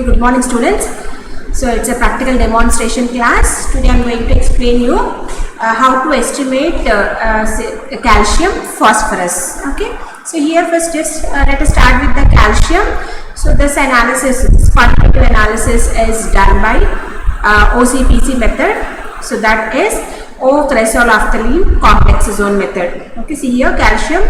Okay, good morning students. So it's a practical demonstration class. Today I am going to explain you how to estimate calcium phosphorus. Okay, so here first just let us start with the calcium. So this analysis, this quantitative analysis is done by OCPC method. So that is O-cresol-naphthalene complex zone method. Okay, see here calcium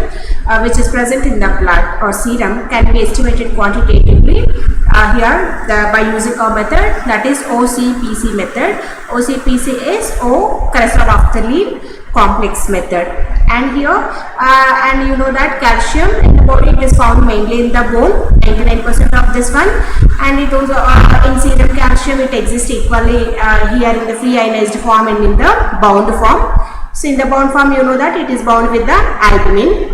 which is present in the blood or serum can be estimated quantitatively by using a method, that is OCPC method. OCPC is O-cresol-naphthalene complex method. And here and you know that calcium in the body it is found mainly in the bone, 99% of this one, and it also in serum calcium it exists equally here in the free ionized form and in the bound form. So in the bound form you know that it is bound with the albumin,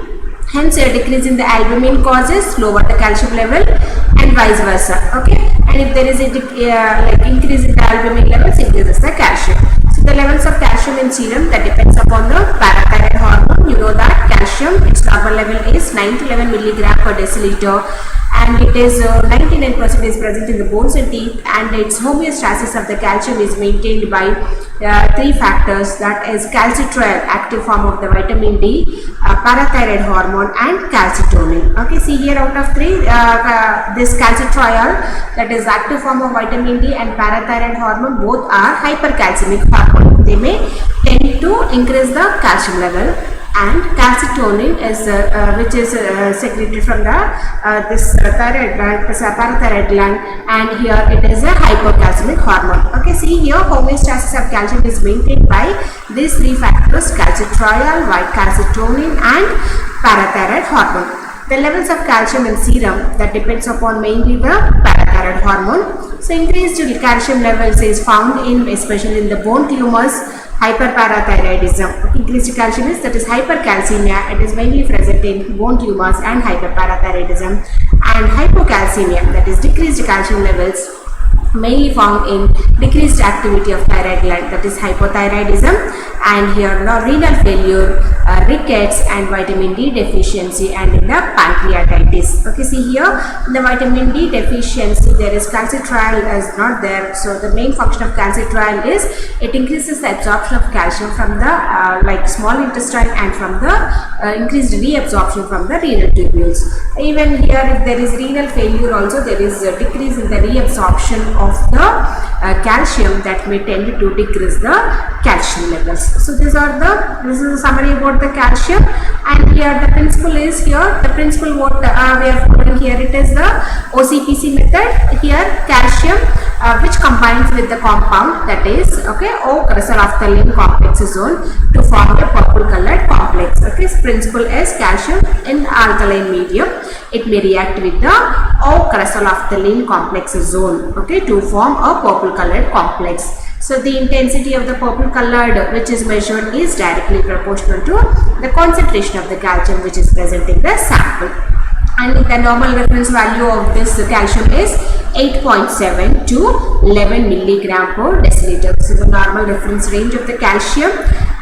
hence a decrease in the albumin causes lower the calcium level and vice versa. Okay, and if there is a like increase in the albumin levels, increases the calcium. So the levels of calcium in serum that depends upon the parathyroid hormone. You know that calcium, its normal level is 9 to 11 milligram per deciliter, and it is 99% is present in the bones and teeth, and its homeostasis of the calcium is maintained by three factors, that is calcitriol, active form of the vitamin D, parathyroid hormone and calcitonin. Okay, see here out of three, this calcitriol, that is active form of vitamin D, and parathyroid hormone, both are hypercalcemic hormone. They may tend to increase the calcium level, and calcitonin is which is secreted from the this thyroid gland, this parathyroid gland, and here it is a hypocalcemic hormone. Okay, see here homeostasis of calcium is maintained by these three factors, calcitriol, calcitonin and parathyroid hormone. The levels of calcium in serum that depends upon mainly the parathyroid hormone. So increased calcium levels is found in especially in the bone tumors, hyperparathyroidism. Increased calcium is, that is hypercalcemia, it is mainly present in bone tumors and hyperparathyroidism, and hypocalcemia, that is decreased calcium levels, mainly found in decreased activity of thyroid gland, that is hypothyroidism, and here renal failure, rickets and vitamin D deficiency, and in the pancreatitis. Okay, see here in the vitamin D deficiency there is calcitriol is not there. So the main function of calcitriol is it increases the absorption of calcium from the like small intestine, and from the increased reabsorption from the renal tubules. Even here if there is renal failure also, there is a decrease in the reabsorption of the calcium that may tend to decrease the calcium levels. So this is a summary about the calcium, and here the principle is here. The principle what we are following here, it is the OCPC method. Here calcium which combines with the compound, that is O-cresol-naphthalene complex zone to form a purple colored complex. Okay, this principle is calcium in alkaline medium, it may react with the O-cresol-naphthalene complex zone, okay, to form a purple colored complex. So the intensity of the purple colored which is measured is directly proportional to the concentration of the calcium which is present in the sample. And the normal reference value of this calcium is 8.7 to 11 milligram per deciliter. This is the normal reference range of the calcium.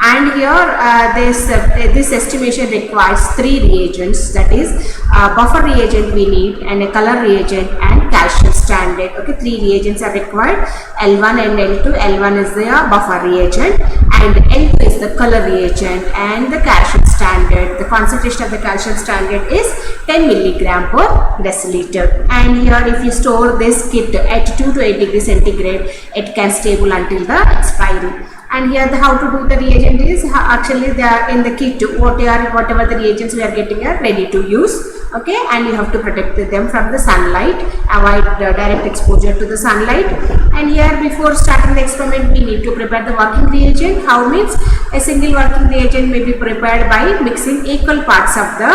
And here this estimation requires three reagents, that is buffer reagent we need, and a color reagent and calcium standard. Okay, three reagents are required, L1 and L2. L1 is the buffer reagent, and L2 is the color reagent, and the calcium standard. The concentration of the calcium standard is 10 milligram per deciliter. And here if you store this kit at 2 to 8 degrees centigrade, it can stable until the expiry. And here how to do the reagent is, actually they are in the kit, whatever the reagents we are getting are ready to use. Okay, and you have to protect them from the sunlight, avoid direct exposure to the sunlight. And here before starting the experiment we need to prepare the working reagent. How means, a single working reagent may be prepared by mixing equal parts of the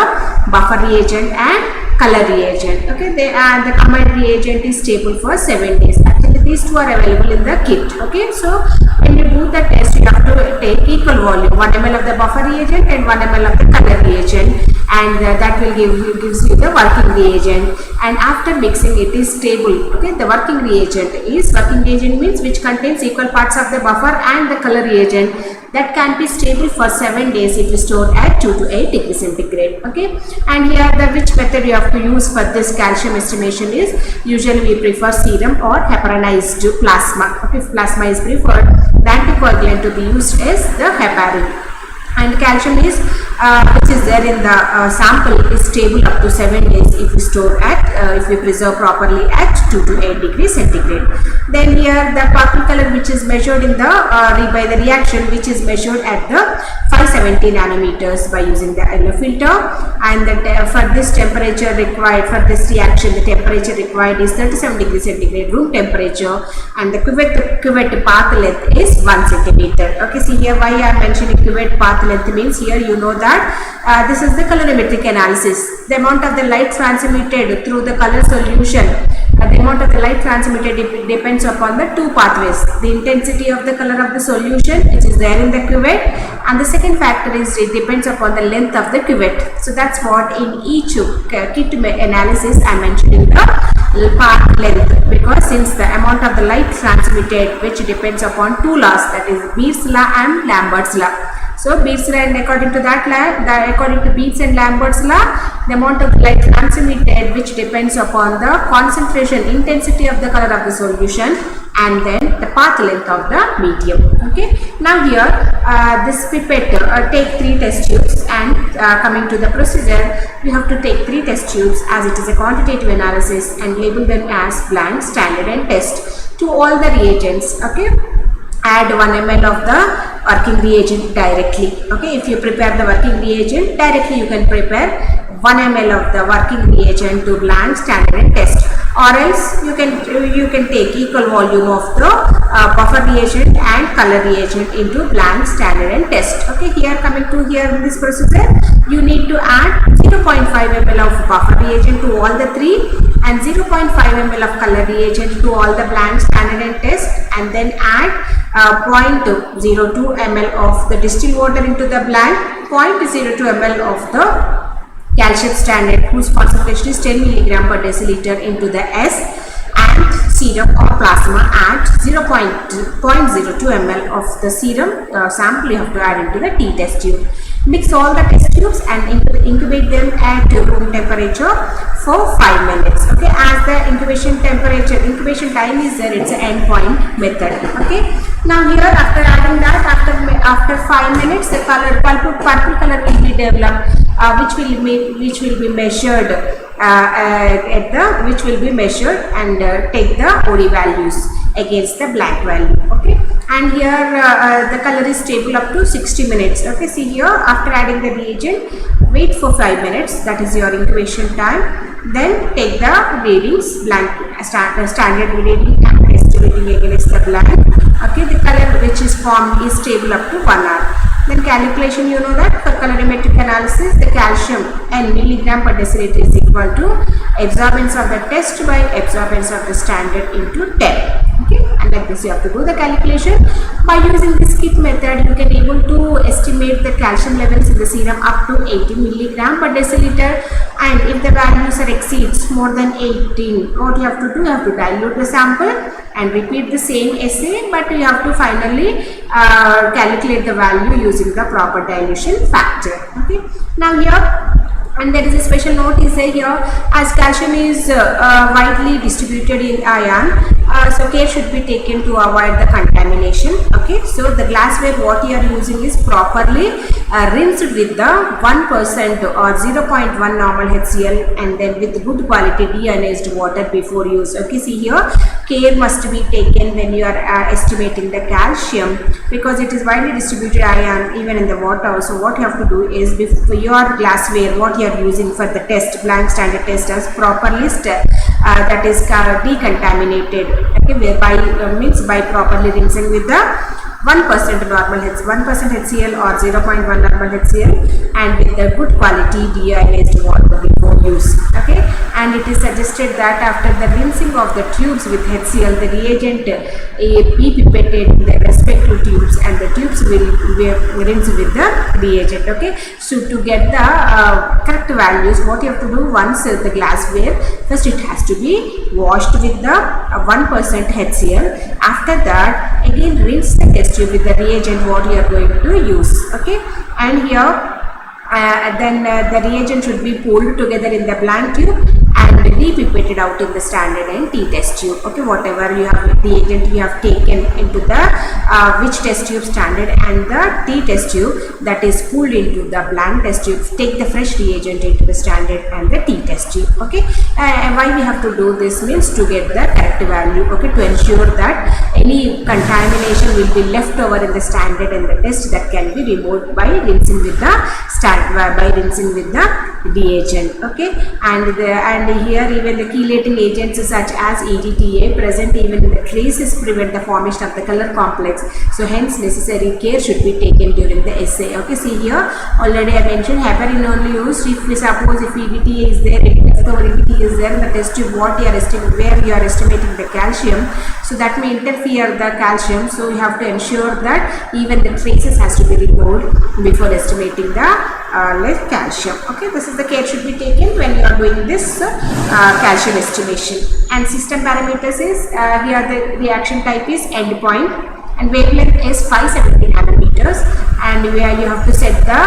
buffer reagent and color reagent. Okay, the combined reagent is stable for 7 days. Actually these two are available in the kit. Okay, so when you do the test you have to take equal volume, 1 ml of the buffer reagent and 1 ml of the color reagent, and that will gives you the working reagent. And after mixing it is stable. Okay, the working reagent means which contains equal parts of the buffer and the color reagent. that can be stable for 7 days if stored at 2 to 8 degrees centigrade. Okay, and here the which method you have to use for this calcium estimation is usually we prefer serum or heparinized plasma. Okay, if plasma is preferred, the anticoagulant to be used is the heparin. And calcium is which is there in the sample is stable up to 7 days if we store at if we preserve properly at 2 to 8 degrees centigrade. Then here the purple color which is measured in the by the reaction which is measured at the 570 nanometers by using the yellow filter, and for this temperature required for this reaction the temperature required is 37 degrees centigrade room temperature, and the cuvette path length is 1 centimeter. Okay, see here why I am mentioning cuvette path length means here you know that this is the colorimetric analysis. The amount of the light transmitted through the color solution, the amount of the light transmitted depends upon the two pathways, the intensity of the color of the solution which is there in the cuvette, and the second factor is it depends upon the length of the cuvette. So that's what in each kit analysis I mentioned in the path length, because since the amount of the light transmitted which depends upon two laws, that is Beer's law and Lambert's law. So Beer's law, and according to that law, according to Beer's and Lambert's law, the amount of light transmitted which depends upon the concentration, intensity of the color of the solution, and then the path length of the medium. Okay, now here this pipette take 3 test tubes, and coming to the procedure, we have to take 3 test tubes as it is a quantitative analysis and label them as blank, standard and test to all the reagents. Okay, add 1 ml of the working reagent directly. Okay, if you prepare the working reagent directly, you can prepare 1 ml of the working reagent to blank, standard and test, or else you can take equal volume of the buffer reagent and color reagent into blank, standard and test. Okay, here coming to here in this procedure, you need to add 0.5 ml of buffer reagent to all the 3 and 0.5 ml of color reagent to all the blank, standard and test, and then add 0.02 ml of the distilled water into the blank, 0.02 ml of the calcium standard whose concentration is 10 mg per deciliter into the S, and serum or plasma at 0.02 ml of the serum sample you have to add into the T test tube. Mix all the test tubes and incubate them at room temperature for 5 minutes. Okay, as the incubation time is there, it's an endpoint method. Okay, now here after adding that, after 5 minutes, the purple color will be developed, which will be measured and take the OD values against the black value. Okay, and here the color is stable up to 60 minutes. Okay, see here after adding the reagent, wait for 5 minutes, that is your incubation time. Then take the readings, blank standard reading and test reading against the blank. Okay, the color which is formed is stable up to 1 hour. Then calculation, you know that for colorimetric analysis, the calcium n milligram per deciliter is equal to absorbance of the test by absorbance of the standard into 10. Okay, and like this you have to do the calculation. By using this kit method, you can able to estimate the calcium levels in the serum up to 18 milligram per deciliter, and if the values are exceeds more than 18, what you have to do, you have to dilute the sample and repeat the same assay, but you have to finally calculate the value using the proper dilution factor. Okay, now here, and there is a special note is here, as calcium is widely distributed in ion, so care should be taken to avoid the contamination. Okay, so the glassware what you are using is properly rinsed with the 1% or 0.1 normal HCl, and then with good quality deionized water before use. Okay, see here, care must be taken when you are estimating the calcium, because it is widely distributed ion even in the water. So what you have to do is, before your glassware what you are using for the test, blank standard test, as properly that is decontaminated. Okay, whereby means by properly rinsing with the 1% normal 1% HCl or 0.1 normal HCl, and with the good quality deionized water before use. Okay, and it is suggested that after the rinsing of the tubes with HCl, the reagent be pipetted in the respective tubes, and the tubes will rinse with the reagent. Okay, so to get the correct values, what you have to do, once the glassware, first it has to be washed with the 1% HCl. After that, again rinse the test test tube with the reagent what you are going to use. Okay, and here then the reagent should be pulled together in the blank tube and repipetted out in the standard and t-test tube. Okay, whatever you have reagent you have taken into the which test tube, standard and the t-test tube, that is pulled into the blank test tube, take the fresh reagent into the standard and the t-test tube. Okay, and why we have to do this means to get the correct value. Okay, to ensure that any contamination will be left over in the standard and the test, that can be removed by rinsing with the reagent. Okay, and here even the chelating agents such as EDTA present even in the traces prevent the formation of the color complex. So hence necessary care should be taken during the assay. Okay, see here already I mentioned heparin only used if we suppose if EDTA is there, leftover EDTA is there in the test tube what you are where you are estimating the calcium, so that may interfere the calcium. So you have to ensure that even the traces has to be removed before estimating the calcium. Okay, this is the care should be taken when you are doing this calcium estimation. And system parameters is here the reaction type is endpoint and wavelength is 570 nanometers, and where you have to set the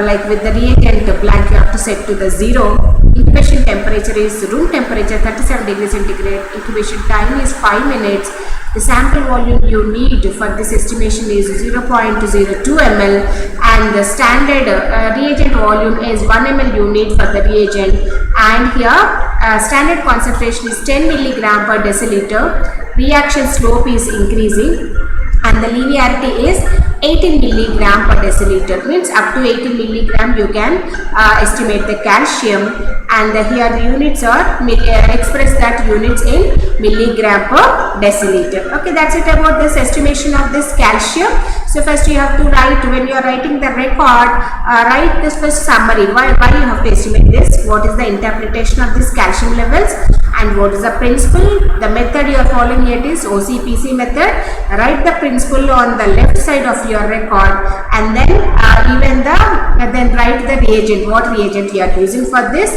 like with the reagent blank you have to set to the 0. Incubation temperature is room temperature 37 degrees centigrade. Incubation time is 5 minutes. The sample volume you need for this estimation is 0.02 ml, and the standard reagent volume is 1 ml you need for the reagent, and here standard concentration is 10 milligram per deciliter. Reaction slope is increasing and the linearity is 18 milligram per deciliter, means up to 18 milligram you can estimate the calcium, and here the units are express that units in milligram per deciliter. Okay, that's it about this estimation of this calcium. So first you have to write, when you are writing the record, write this first summary, why you have to estimate this, what is the interpretation of this calcium levels, and what is the principle. The method you are following it is OCPC method. Write the principle on the left side of your record, and then then write the reagent, what reagent you are using for this,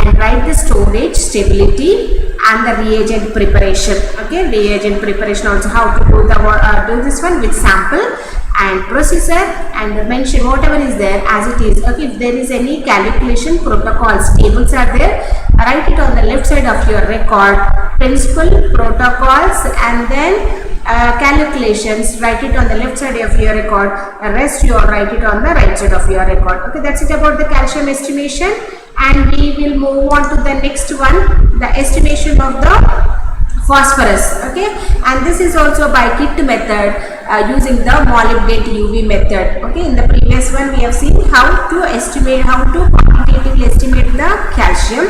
and write the storage, stability and the reagent preparation. Okay, reagent preparation also how to do this one with sample and procedure, and mention whatever is there as it is. Okay, if there is any calculation protocols tables are there, write it on the left side of your record, principle, protocols, and then calculations, write it on the left side of your record, rest you write it on the right side of your record. Okay, that's it about the calcium estimation, and we will move on to the next one, the estimation of the phosphorus. Okay, and this is also by kit method using the molybdate UV method. Okay, in the previous one we have seen how to estimate, how to quantitatively estimate the calcium,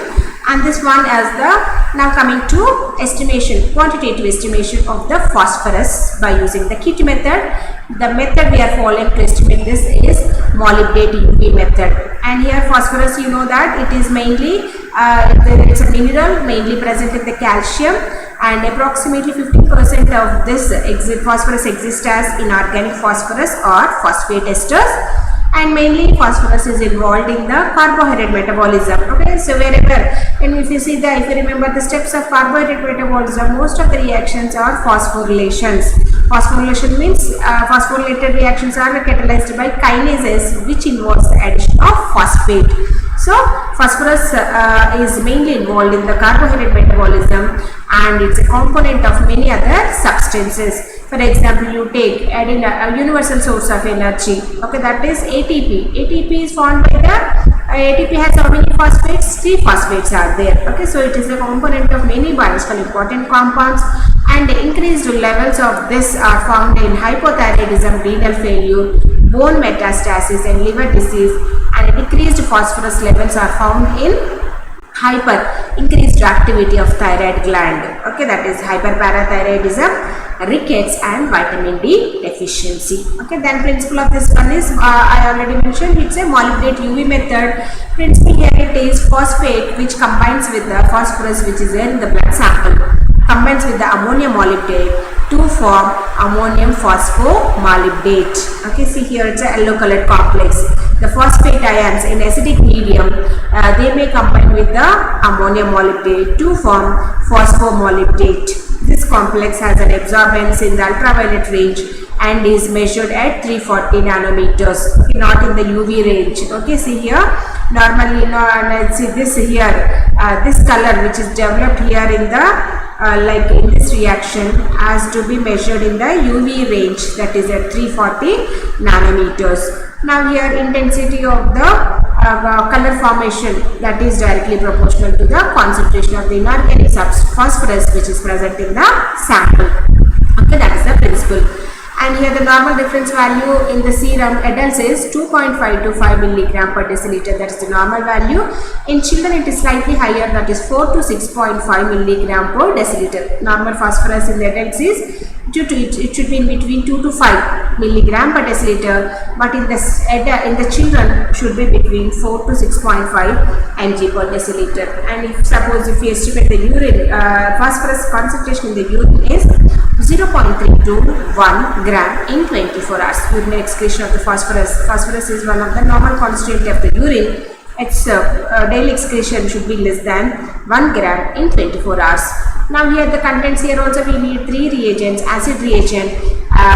and this one as the now coming to estimation, quantitative estimation of the phosphorus by using the kit method. The method we are following to estimate this is molybdate UV method, and here phosphorus you know that it is mainly it's a mineral mainly present in the calcium, and approximately 15% of this phosphorus exists as inorganic phosphorus or phosphate esters, and mainly phosphorus is involved in the carbohydrate metabolism. Okay, so wherever, and if you see if you remember the steps of carbohydrate metabolism, most of the reactions are phosphorylations. Phosphorylation means phosphorylated reactions are catalyzed by kinases, which involves the addition of phosphate. So phosphorus is mainly involved in the carbohydrate metabolism, and it's a component of many other substances. For example, you take a universal source of energy. Okay, that is ATP. ATP is formed by the ATP has how many phosphates? 3 phosphates are there. Okay, so it is a component of many biologically important compounds, and increased levels of this are found in hypothyroidism, renal failure, bone metastasis and liver disease, and decreased phosphorus levels are found in increased activity of thyroid gland. Okay, that is hyperparathyroidism, rickets and vitamin D deficiency. Okay, then principle of this one is I already mentioned, it's a molybdate UV method. Principle here it is phosphate which combines with the phosphorus which is there in the blood sample, combines with the ammonium molybdate to form ammonium phosphomolybdate. Okay, see here it's a yellow colored complex. The phosphate ions in acidic medium they may combine with the ammonium molybdate to form phosphomolybdate. This complex has an absorbance in the ultraviolet range and is measured at 340 nanometers, okay, not in the UV range. Okay, see here, normally, see this here, this color which is developed here in the like in this reaction has to be measured in the UV range, that is at 340 nanometers. Now here intensity of the color formation, that is directly proportional to the concentration of the inorganic phosphorus which is present in the sample. Okay, that is the principle. And here the normal difference value in the serum adults is 2.5 to 5 milligram per deciliter, that is the normal value. In children it is slightly higher, that is 4 to 6.5 milligram per deciliter. Normal phosphorus in the adults is it should be in between 2 to 5 milligram per deciliter, but in the children should be between 4 to 6.5 mg per deciliter. And if suppose if we estimate the urine phosphorus concentration in the urine is 0.3 to 1 gram in 24 hours. Urinary excretion of the phosphorus. Phosphorus is one of the normal constituent of the urine. Its daily excretion should be less than 1 gram in 24 hours. Now here the contents, here also we need 3 reagents: acid reagent,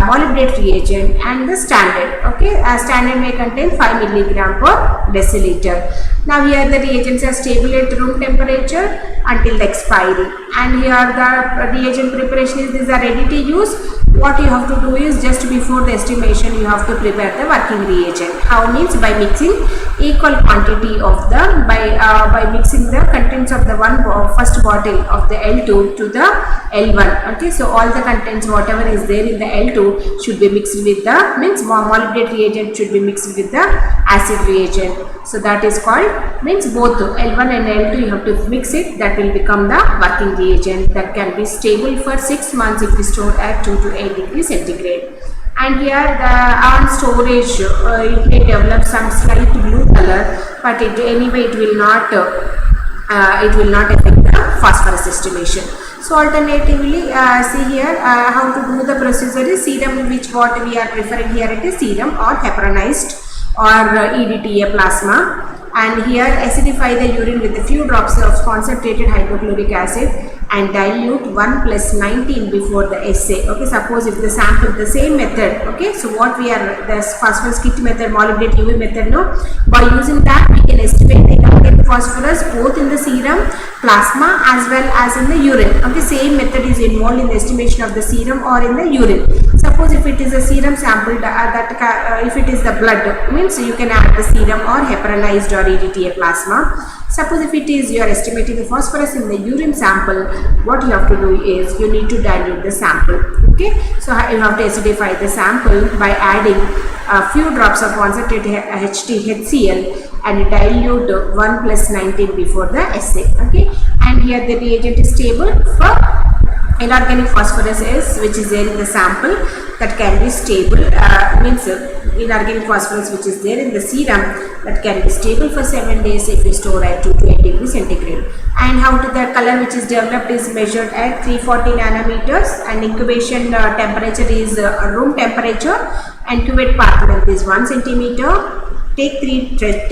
molybdenate reagent and the standard. Okay, standard may contain 5 milligram per deciliter. Now here the reagents are stable at room temperature until the expiry, and here the reagent preparation is, these are ready to use. What you have to do is, just before the estimation you have to prepare the working reagent. How means by mixing equal quantity of the by mixing the contents of the first bottle of the L2 to the L1. Okay, so all the contents whatever is there in the L2 should be mixed with the molybdenate reagent should be mixed with the acid reagent. So that is called, means both L1 and L2 you have to mix it, that will become the working reagent that can be stable for 6 months if we store at 2 to 8 degrees centigrade. And here the on storage it may develop some slight blue color, but anyway it will not affect the phosphorus estimation. So alternatively, see here how to do the procedure is serum, which what we are referring here, it is serum or heparinized or EDTA plasma. And here acidify the urine with a few drops of concentrated hydrochloric acid and dilute 1 plus 19 before the assay. Okay, suppose if the sample, the same method, okay, so what we are, the phosphorus kit method, molybdenate UV method, no, by using that we can estimate the inorganic phosphorus both in the serum, plasma as well as in the urine. Okay, same method is involved in the estimation of the serum or in the urine. Suppose if it is a serum sample, if it is the blood, means you can add the serum or heparinized or EDTA plasma. Suppose if it is, you are estimating the phosphorus in the urine sample, what you have to do is you need to dilute the sample. Okay, so you have to acidify the sample by adding a few drops of concentrated HCl and dilute 1 plus 19 before the assay. Okay, and here the reagent is stable for inorganic phosphorus is, which is there in the sample, that can be stable, means inorganic phosphorus which is there in the serum, that can be stable for 7 days if we store at 2 to 8 degrees centigrade. And how to the color which is developed is measured at 340 nanometers, and incubation temperature is room temperature, and cuvette path length is 1 centimeter. Take 3 test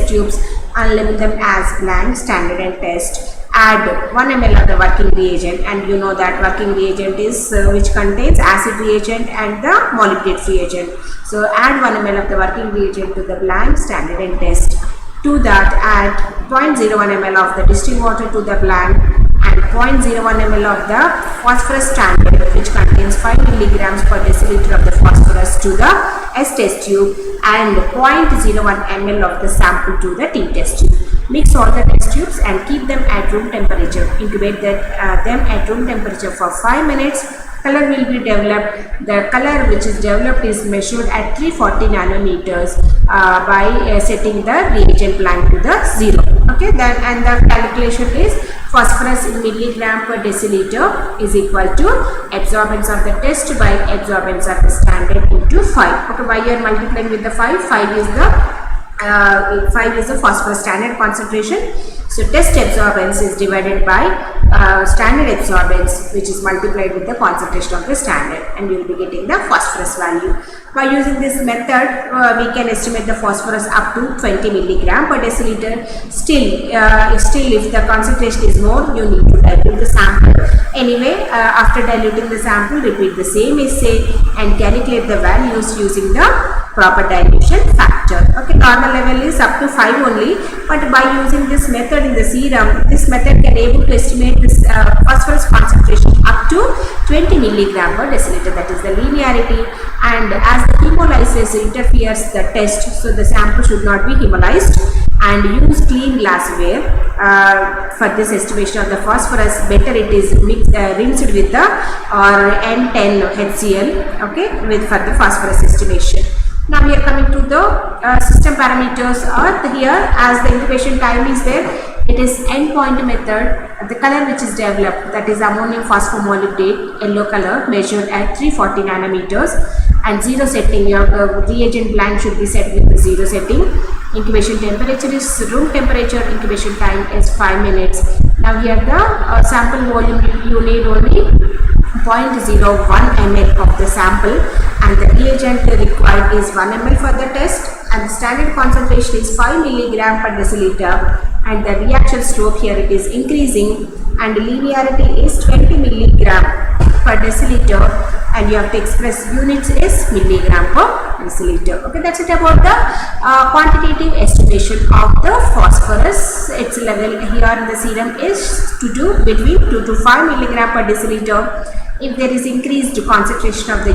tubes and label them as blank, standard and test. Add 1 ml of the working reagent, and you know that working reagent is which contains acid reagent and the molybdenate reagent. So add 1 ml of the working reagent to the blank, standard and test. To that add 0.01 ml of the distilled water to the blank and 0.01 ml of the phosphorus standard, which contains 5 milligrams per deciliter of the phosphorus, to the S test tube, and 0.01 ml of the sample to the T test tube. Mix all the test tubes and keep them at room temperature. Incubate them at room temperature for 5 minutes. Color will be developed. The color which is developed is measured at 340 nanometers by setting the reagent blank to the 0. Okay, then and the calculation is phosphorus in milligram per deciliter is equal to absorbance of the test by absorbance of the standard into 5. Okay, why you are multiplying with the 5? 5 is the phosphorus standard concentration. So test absorbance is divided by standard absorbance, which is multiplied with the concentration of the standard, and you will be getting the phosphorus value. By using this method, we can estimate the phosphorus up to 20 milligram per deciliter. Still if the concentration is more, you need to dilute the sample. Anyway, after diluting the sample, repeat the same assay and calculate the values using the proper dilution factor. Okay, normal level is up to 5 only, but by using this method in the serum, this method can able to estimate this phosphorus concentration up to 20 milligram per deciliter, that is the linearity. And as the hemolysis interferes the test, so the sample should not be hemolyzed, and use clean glassware for this estimation of the phosphorus. Better it is rinsed with the N10 HCl, okay, for the phosphorus estimation. Now we are coming to the system parameters. Here, as the incubation time is there, it is endpoint method. The color which is developed, that is ammonium phosphomolybdate, yellow color, measured at 340 nanometers, and 0 setting. Your reagent blank should be set with the 0 setting. Incubation temperature is room temperature. Incubation time is 5 minutes. Now here the sample volume, you need only 0.01 ml of the sample, and the reagent required is 1 ml for the test, and the standard concentration is 5 milligram per deciliter, and the reaction slope here it is increasing, and the linearity is 20 milligram per deciliter, and you have to express units is milligram per deciliter. Okay, that's it about the quantitative estimation of the phosphorus. Its level here in the serum is to do between 2 to 5 milligram per deciliter. If there is increased concentration of the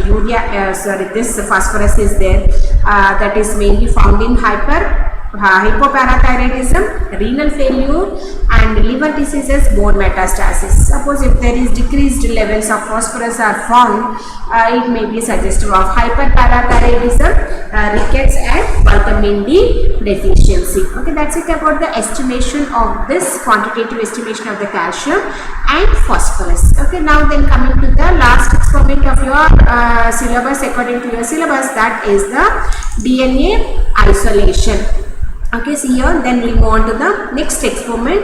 this phosphorus is there, that is mainly found in hypoparathyroidism, renal failure, and liver diseases, bone metastasis. Suppose if there is decreased levels of phosphorus are found, it may be suggestive of hyperparathyroidism, rickets, and vitamin D deficiency. Okay, that's it about the estimation of this quantitative estimation of the calcium and phosphorus. Okay, now then coming to the last experiment of your syllabus, according to your syllabus, that is the DNA isolation. Okay, see here, then we move on to the next experiment.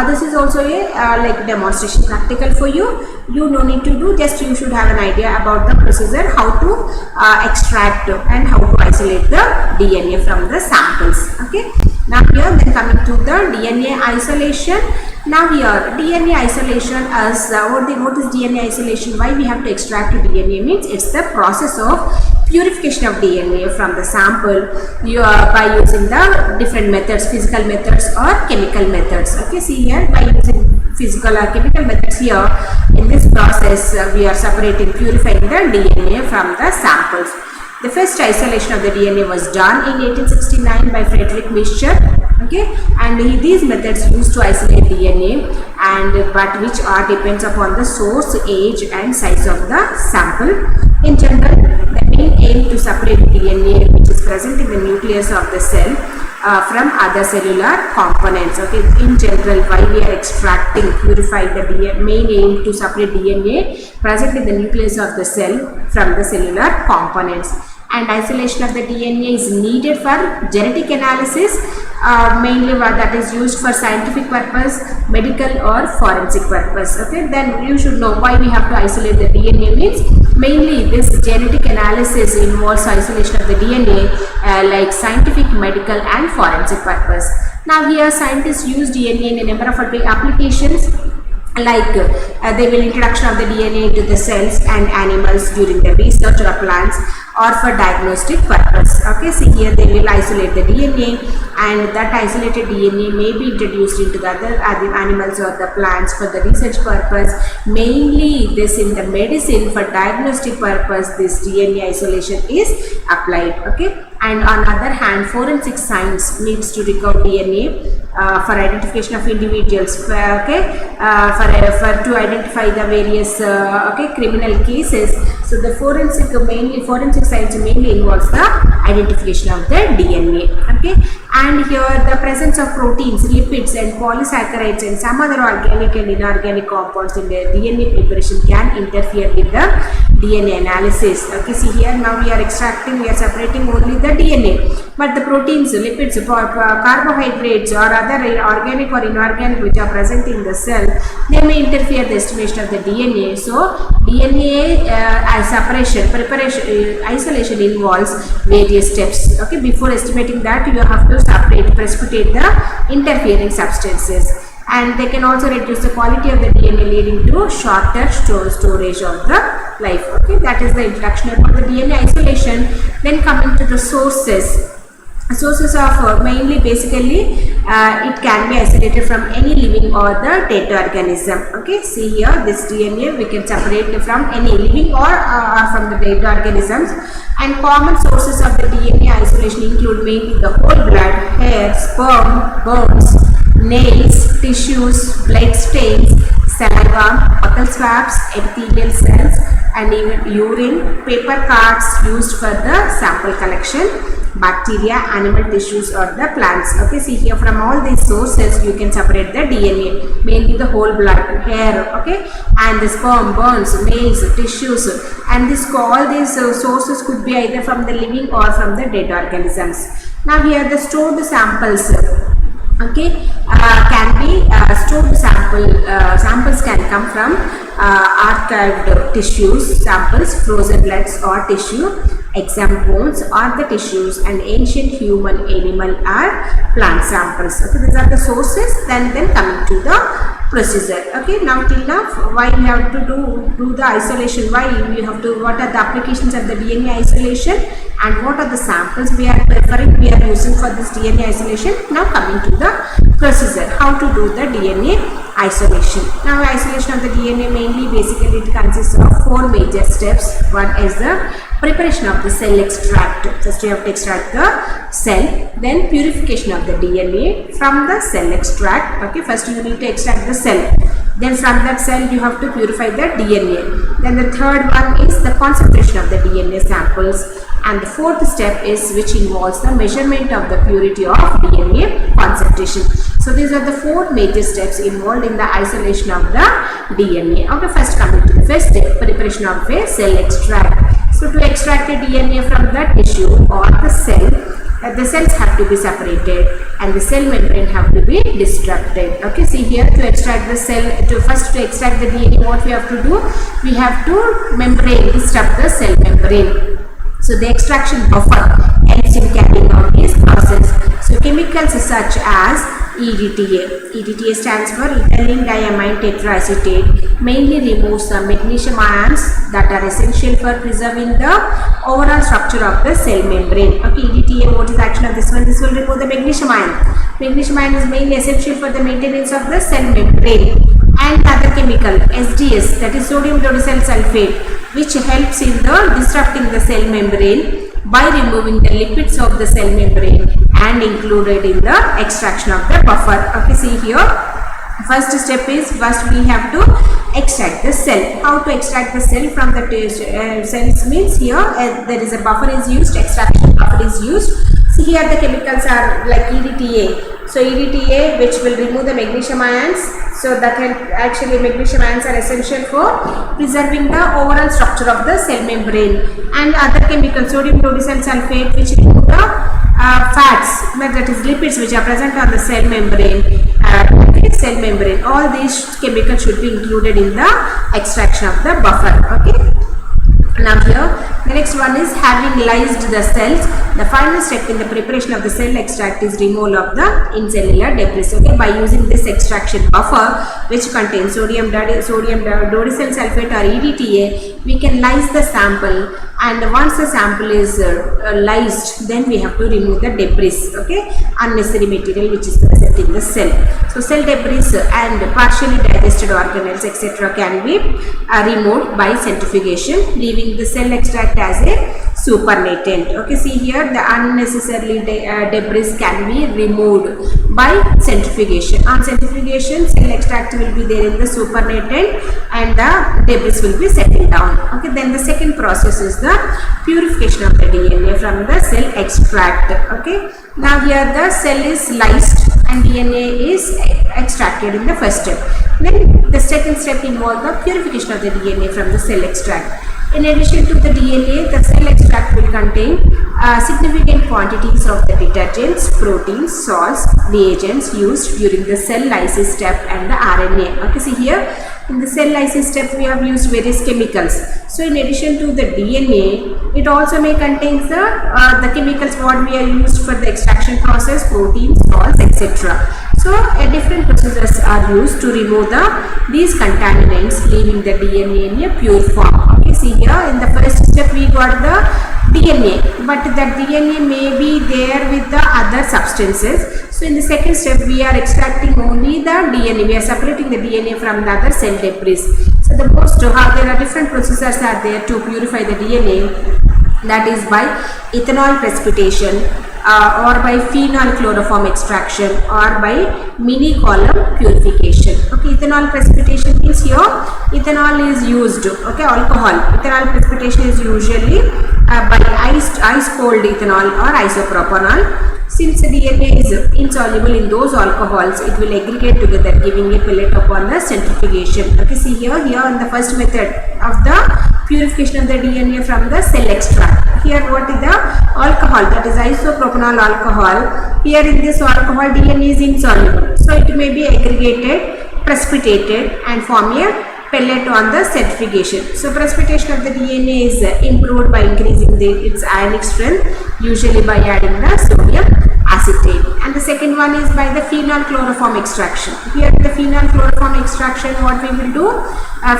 This is also a like demonstration practical for you. You no need to do, just you should have an idea about the procedure, how to extract and how to isolate the DNA from the samples. Okay, now here then coming to the DNA isolation. Now here DNA isolation as what is DNA isolation? Why we have to extract DNA means it's the process of purification of DNA from the sample by using the different methods, physical methods or chemical methods. Okay, see here, by using physical or chemical methods here, in this process we are purifying the DNA from the samples. The first isolation of the DNA was done in 1869 by Frederick Mischer. Okay, and these methods used to isolate DNA, but which depends upon the source, age, and size of the sample. In general, the main aim to separate DNA which is present in the nucleus of the cell from other cellular components. Okay, in general, why we are extracting, purifying the DNA, main aim to separate DNA present in the nucleus of the cell from the cellular components. And isolation of the DNA is needed for genetic analysis, mainly that is used for scientific purpose, medical or forensic purpose. Okay, then you should know why we have to isolate the DNA means mainly this genetic analysis involves isolation of the DNA like scientific, medical and forensic purpose. Now here scientists use DNA in a number of applications, like they will introduction of the DNA into the cells and animals during the research or plants or for diagnostic purpose. Okay, see here they will isolate the DNA, and that isolated DNA may be introduced into the other animals or the plants for the research purpose. Mainly this in the medicine for diagnostic purpose, this DNA isolation is applied. Okay, and on the other hand, forensic science needs to recover DNA for identification of individuals, to identify the various criminal cases. So the forensic science mainly involves the identification of the DNA. Okay, and here the presence of proteins, lipids and polysaccharides and some other organic and inorganic compounds in the DNA preparation can interfere with the DNA analysis. Okay, see here now we are separating only the DNA, but the proteins, lipids, carbohydrates or other organic or inorganic which are present in the cell itself, they may interfere the estimation of the DNA. So DNA separation, preparation, isolation involves various steps. Okay, before estimating that, you have to separate, precipitate the interfering substances, and they can also reduce the quality of the DNA, leading to shorter storage of the life. Okay, that is the introduction about the DNA isolation. Then coming to the sources. Sources of mainly basically it can be isolated from any living or the dead organism. Okay, see here this DNA we can separate from any living or from the dead organisms. And common sources of the DNA isolation include mainly the whole blood, hair, sperm, bones, nails, tissues, blood stains, saliva, buccal swabs, epithelial cells, and even urine, paper cards used for the sample collection, bacteria, animal tissues, or the plants. Okay, see here from all these sources you can separate the DNA, mainly the whole blood, hair, okay, and the sperm, bones, nails, tissues, and all these sources could be either from the living or from the dead organisms. Now here the stored samples, okay, can be stored samples can come from archived tissues, samples, frozen bloods or tissue, exhumed bones or the tissues, and ancient human, animal or plant samples. Okay, these are the sources. Then coming to the procedure. Okay, now till now why we have to do the isolation, why we have to, what are the applications of the DNA isolation, and what are the samples we are using for this DNA isolation. Now coming to the procedure, how to do the DNA isolation. Now isolation of the DNA mainly basically it consists of 4 major steps. One is the preparation of the cell extract. First you have to extract the cell, then purification of the DNA from the cell extract. Okay, first you need to extract the cell, then from that cell you have to purify the DNA. Then the third one is the concentration of the DNA samples, and the fourth step is which involves the measurement of the purity of DNA concentration. So these are the 4 major steps involved in the isolation of the DNA. Okay, first coming to the first step, preparation of a cell extract. So to extract the DNA from the tissue or the cells have to be separated and the cell membrane have to be disrupted. Okay, see here to extract the cell, to extract the DNA, what we have to do? We have to disrupt the cell membrane. So the extraction buffer helps in carrying out this process. So chemicals such as EDTA. EDTA stands for Ethylene Diamine Tetra Acetate. Mainly removes the magnesium ions that are essential for preserving the overall structure of the cell membrane. Okay, EDTA, what is the action of this one? This will remove the magnesium ion. Magnesium ion is mainly essential for the maintenance of the cell membrane. And other chemical SDS, that is sodium Dodecyl Sulfate, which helps in the disrupting the cell membrane by removing the lipids of the cell membrane and included in the extraction of the buffer. Okay, see here, first step is first we have to extract the cell. How to extract the cell from the cells means here there is a buffer is used, extraction buffer is used. See here the chemicals are like EDTA. So EDTA which will remove the magnesium ions. So that actually magnesium ions are essential for preserving the overall structure of the cell membrane. And other chemicals, sodium Dodecyl Sulfate, which remove the fats, that is lipids, which are present on the cell membrane. Cell membrane. All these chemicals should be included in the extraction of the buffer. Okay. Now here the next one is having lysed the cells. The final step in the preparation of the cell extract is removal of the incellular debris. Okay, by using this extraction buffer which contains sodium Dodecyl Sulfate or EDTA, we can lyse the sample, and once the sample is lysed, then we have to remove the debris, okay, unnecessary material which is present in the cell. So cell debris and partially digested organelles etc. can be removed by centrifugation, leaving the cell extract as a supernatant. Okay, see here the unnecessarily debris can be removed by centrifugation. On centrifugation, cell extract will be there in the supernatant and the debris will be settled down. Okay, then the second process is the purification of the DNA from the cell extract. Okay, now here the cell is lysed and DNA is extracted in the first step. Then the second step involves the purification of the DNA from the cell extract. In addition to the DNA, the cell extract will contain significant quantities of the detergents, proteins, salts, reagents used during the cell lysis step and the RNA. Okay, see here in the cell lysis step we have used various chemicals. So in addition to the DNA, it also may contain the chemicals what we are used for the extraction process, proteins, salts, etc. So different processes are used to remove these contaminants, leaving the DNA in a pure form. Okay, see here in the first step we got the DNA, but that DNA may be there with the other substances. So in the second step we are extracting only the DNA, we are separating the DNA from the other cell debris. So the most there are different processes are there to purify the DNA, that is by ethanol precipitation, or by phenol-chloroform extraction, or by Minicolumn purification. Okay, ethanol precipitation means here ethanol is used, okay, alcohol. Ethanol precipitation is usually by ice cold ethanol or isopropanol. Since the DNA is insoluble in those alcohols, it will aggregate together, giving a pellet upon the centrifugation. Okay, see here in the first method of the purification of the DNA from the cell extract. Here what is the alcohol, that is isopropanol alcohol. Here in this alcohol DNA is insoluble, so it may be aggregated, precipitated and form a pellet on the centrifugation. So precipitation of the DNA is improved by increasing its ionic strength, usually by adding the sodium acetate. And the second one is by the phenol-chloroform extraction. Here the phenol-chloroform extraction, what we will do,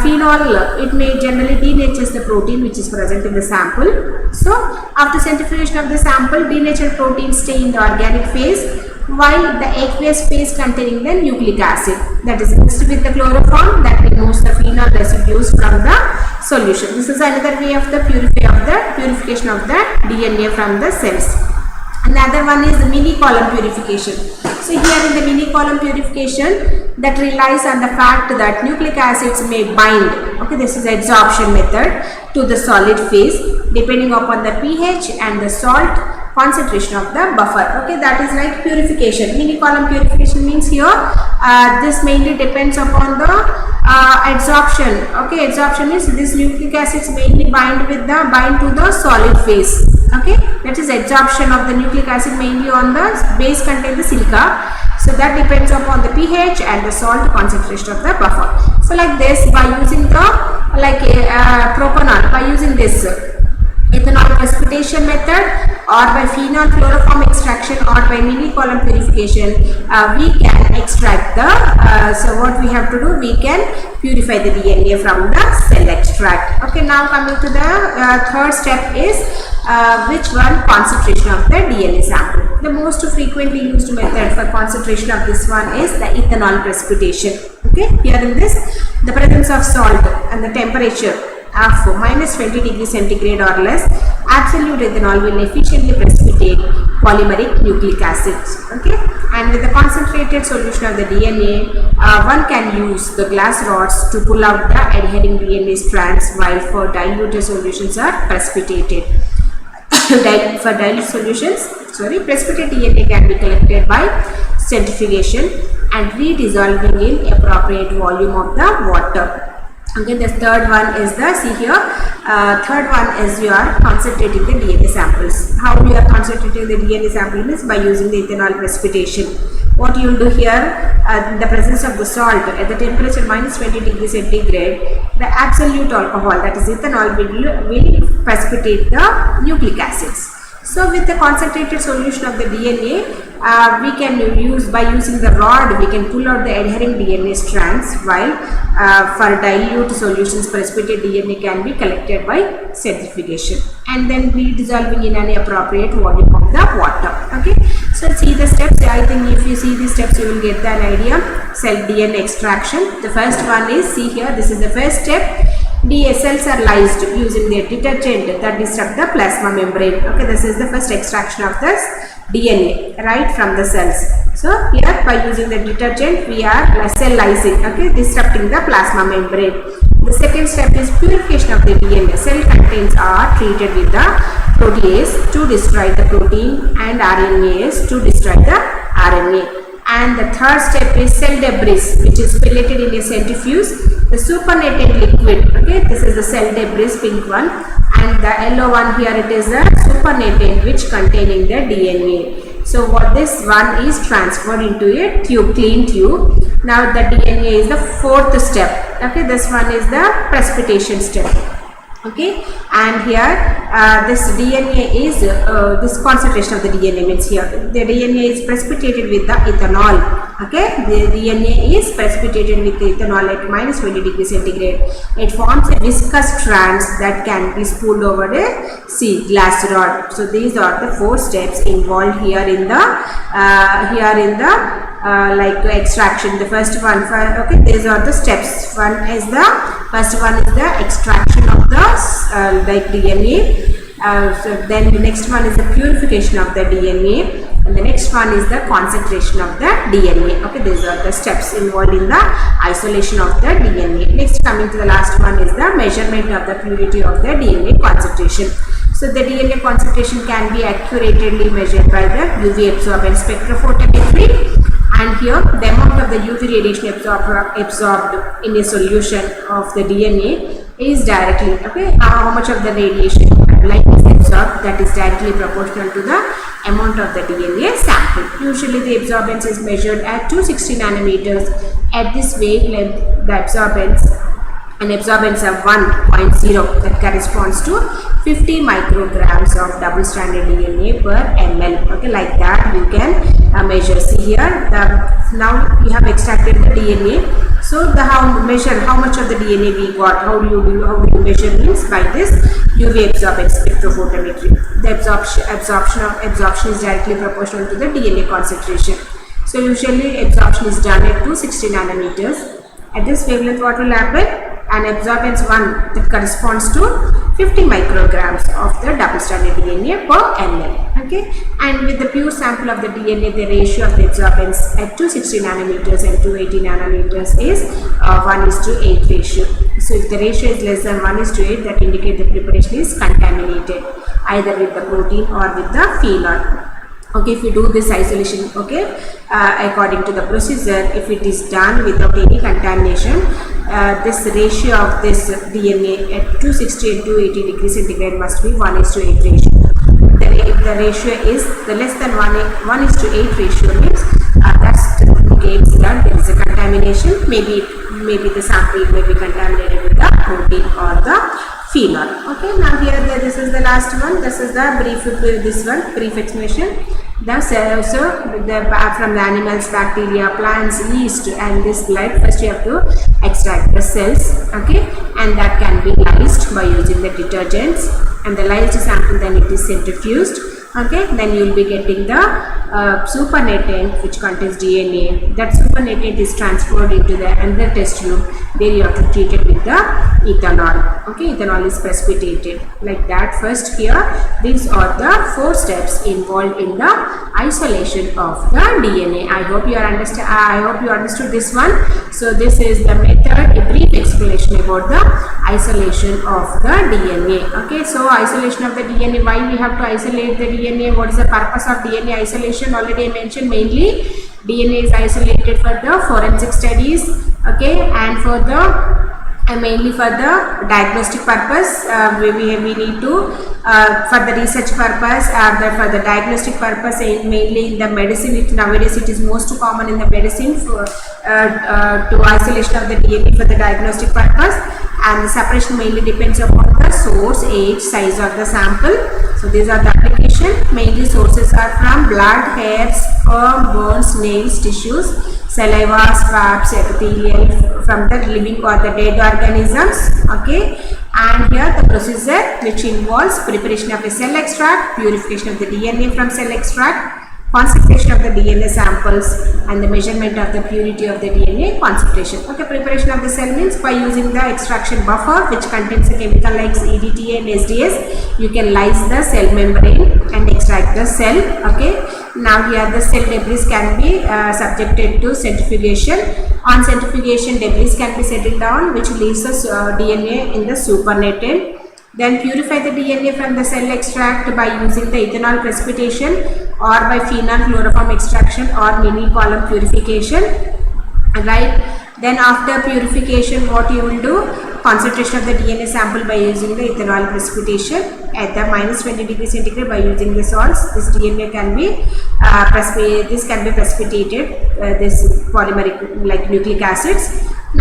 phenol, it may generally denatures the protein which is present in the sample. So after centrifugation of the sample, denatured proteins stay in the organic phase, while the aqueous phase containing the nucleic acid, that is mixed with the chloroform, that removes the phenol residues from the solution. This is another way of the purification of the DNA from the cells. Another one is the Minicolumn purification. So here in the Minicolumn purification, that relies on the fact that nucleic acids may bind, okay, this is adsorption method, to the solid phase depending upon the pH and the salt concentration of the buffer. Okay, that is like purification. Minicolumn purification means here this mainly depends upon the adsorption. Okay, adsorption is this nucleic acids mainly bind to the solid phase. Okay, that is adsorption of the nucleic acid mainly on the base contain the silica. So that depends upon the pH and the salt concentration of the buffer. So like this, by using the propanol, by using this ethanol precipitation method, or by phenol-chloroform extraction, or by Minicolumn purification, we can extract the so what we have to do, we can purify the DNA from the cell extract. Okay, now coming to the third step is which one, concentration of the DNA sample. The most frequently used method for concentration of this one is the ethanol precipitation. Okay, here in this, the presence of salt and the temperature of -20 degrees centigrade or less, absolute ethanol will efficiently precipitate polymeric nucleic acids. Okay, and with the concentrated solution of the DNA, one can use the glass rods to pull out the adhering DNA strands, while for diluted solutions are precipitated. For dilute solutions, precipitate DNA can be collected by centrifugation and redissolving in appropriate volume of the water. Okay, the third one is third one is you are concentrating the DNA samples. How you are concentrating the DNA sample is by using the ethanol precipitation. What you will do here, in the presence of the salt at the temperature -20 degrees centigrade, the absolute alcohol, that is ethanol, will precipitate the nucleic acids. So with the concentrated solution of the DNA, we can use, by using the rod, we can pull out the adhering DNA strands, while for dilute solutions, precipitate DNA can be collected by centrifugation and then redissolving in an appropriate volume of the water. Okay, so see the steps. I think if you see these steps, you will get an idea. Cell DNA extraction. The first one is, see here, this is the first step. cells are lysed using their detergent that disrupt the plasma membrane. Okay, this is the first extraction of this DNA right from the cells. So here, by using the detergent, we are cell lysing, okay, disrupting the plasma membrane. The second step is purification of the DNA. Cell contents are treated with the protease to destroy the protein and RNase to destroy the RNA. And the third step is cell debris, which is pelleted in a centrifuge. The supernatant liquid, okay, this is is the cell debris, pink one, and the yellow one here, it is the supernatant which containing the DNA. So what this one is transferred into a tube, clean tube. Now the DNA is the fourth step. Okay, this one is the precipitation step. Okay, and here this DNA is this concentration of the DNA means here the DNA is precipitated with the ethanol. Okay, the DNA is precipitated with ethanol at minus 20 degrees centigrade. It forms a viscous strands that can be spooled over a glass rod. So these are the 4 steps involved here in the like extraction. The first one, okay, these are the steps. First one is the extraction of the like DNA. So then the next one is the purification of the DNA, and the next one is the concentration of the DNA. Okay, these are the steps involved in the isolation of the DNA. Next, coming to the last one is the measurement of the purity of the DNA concentration. So the DNA concentration can be accurately measured by the UV absorbance spectrophotometry. And here the amount of the UV radiation absorbed in a solution of the DNA is directly, okay, how much of the radiation light is absorbed, that is directly proportional to the amount of the DNA sample. Usually the absorbance is measured at 260 nanometers. At this wavelength, the absorbance of 1.0 that corresponds to 50 micrograms of double-stranded DNA per ml. Okay, like that you can measure. See here, now you have extracted the DNA. So how much of the DNA we got? How do you measure means by this UV absorbance spectrophotometry. The absorption is directly proportional to the DNA concentration. So usually absorption is done at 260 nanometers. At this wavelength, what will happen? An absorbance 1 that corresponds to 50 micrograms of the double-stranded DNA per ml. Okay, and with the pure sample of the DNA, the ratio of the absorbance at 260 nanometers and 280 nanometers is 1:8 ratio. So if the ratio is less than 1:8, that indicates the preparation is contaminated either with the protein or with the phenol. Okay, if you do this isolation, okay, according to the procedure, if it is done without any contamination, this ratio of this DNA at 260 and 280 degrees centigrade must be 1:8 ratio. If the ratio is the less than 1:8 ratio means that indicates that there is a contamination. Maybe the sample may be contaminated with the protein or the phenol. Okay, now here this is the last one. This is the brief explanation. From the animals, bacteria, plants, yeast, and this blood, first you have to extract the cells, okay, and that can be lysed by using the detergents, and the lysed sample then it is centrifuged, okay, then you will be getting the supernatant which contains DNA. That supernatant is transferred into the another test tube. There you have to treat it with the ethanol. Okay, ethanol is precipitated like that. First here, these are the 4 steps involved in the isolation of the DNA. I hope you understood this one. So this is the method, a brief explanation about the isolation of the DNA. Okay, so isolation of the DNA. Why we have to isolate the DNA? What is the purpose of DNA isolation? Already I mentioned, mainly DNA is isolated for the forensic studies, okay, and for the mainly for the diagnostic purpose. We need to for the research purpose, for the diagnostic purpose, mainly in the medicine. Nowadays it is most common in the medicine for to isolation of the DNA for the diagnostic purpose, and the separation mainly depends upon the source, age, size of the sample. So these are the application. Mainly sources are from blood, hair, sperm, bones, nails, tissues, saliva, swabs, epithelial from the living or the dead organisms. Okay, and here the procedure which involves preparation of a cell extract, purification of the DNA from cell extract, concentration of the DNA samples, and the measurement of the purity of the DNA concentration. Okay, preparation of the cell means by using the extraction buffer which contains a chemical like EDTA and SDS, you can lyse the cell membrane and extract the cell. Okay, now here the cell debris can be subjected to centrifugation. On centrifugation, debris can be settled down, which leaves us DNA in the supernatant. Then purify the DNA from the cell extract by using the ethanol precipitation or by phenol-chloroform extraction or Minicolumn purification. Right. Then after purification, what you will do? concentration of the DNA sample by using the ethanol precipitation at the -20 degrees centigrade by using the salts. This DNA can be precipitated, this polymeric like nucleic acids.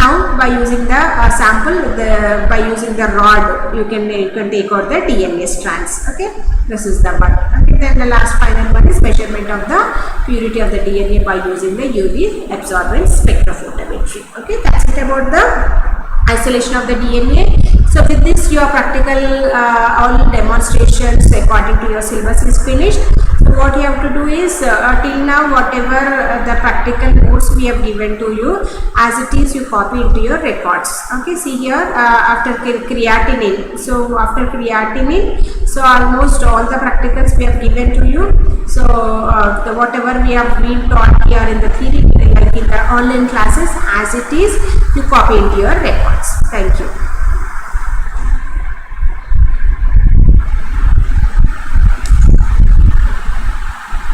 Now by using the sample, by using the rod, you can take out the DNA strands. Okay, this is the one. Okay, then the last final one is measurement of the purity of the DNA by using the UV absorbance spectrophotometry. Okay, that's it about the isolation of the DNA. So with this, your practical all demonstrations according to your syllabus is finished. So what you have to do is till now whatever the practical notes we have given to you, as it is you copy into your records. Okay, see here after creatinine. So after creatinine, so almost all the practicals we have given to you. So whatever we have been taught here in the theory, like in the online classes, as it is you copy into your records. Thank you.